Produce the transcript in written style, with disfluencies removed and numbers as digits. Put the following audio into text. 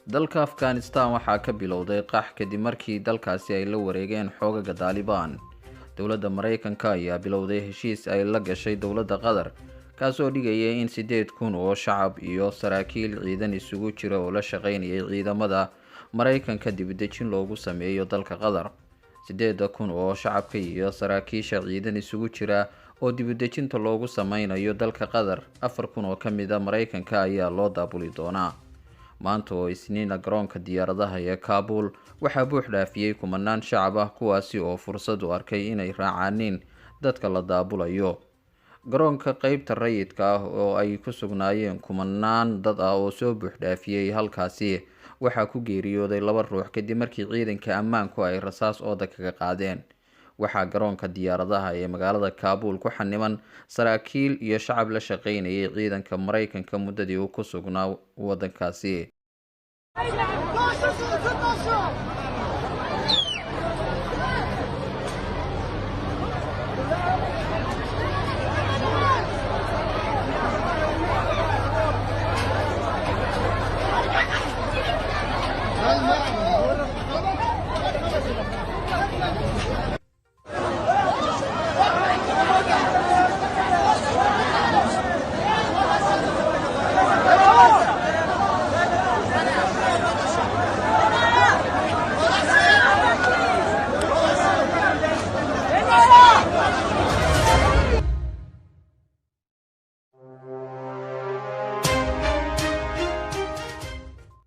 dalka Afghanistan waxaa ka bilowday qax kadib markii dalkaasi ay la wareegeen xoogaga Taliban. dowladda Mareykanka ayaa bilowday heshiis ay la gashay dowladda Qatar kaasoo dhigaya in 8,000 oo shacab iyo saraakiil ciidan isugu jira oo la shaqeynayay ciidamada Mareykanka dibadejin loogu sameeyo dalka Qatar. 8,000 oo shacabka iyo saraakiisha ciidan isugu jira oo dibadejinta loogu sameynayo dalka Qatar, 4,000 oo ka mid ah Mareykanka ayaa loo daabuli doonaa. maanta oo Isniina garoonka diyaaradaha ee Kabul waxaa buux dhaafiyay kumanaan shacab ah kuwaasi oo fursad u arkay inay raacaan dadka la daabulayo. garoonka qaybta rayidka ah oo ay ku sugnaayeen kumanaan dad ah oo soo buux dhaafiyay halkaasi waxaa ku geeriyooday 2 ruux kadib markii ciidanka ammaanku ay rasaas ooda kaga qaadeen. waxaa garoonka diyaaradaha ee magaalada Kabul ku xaniman saraakiil iyo shacab la shaqeynayay ciidanka Mareykanka muddadii uu ku sugnaa wadankaasi.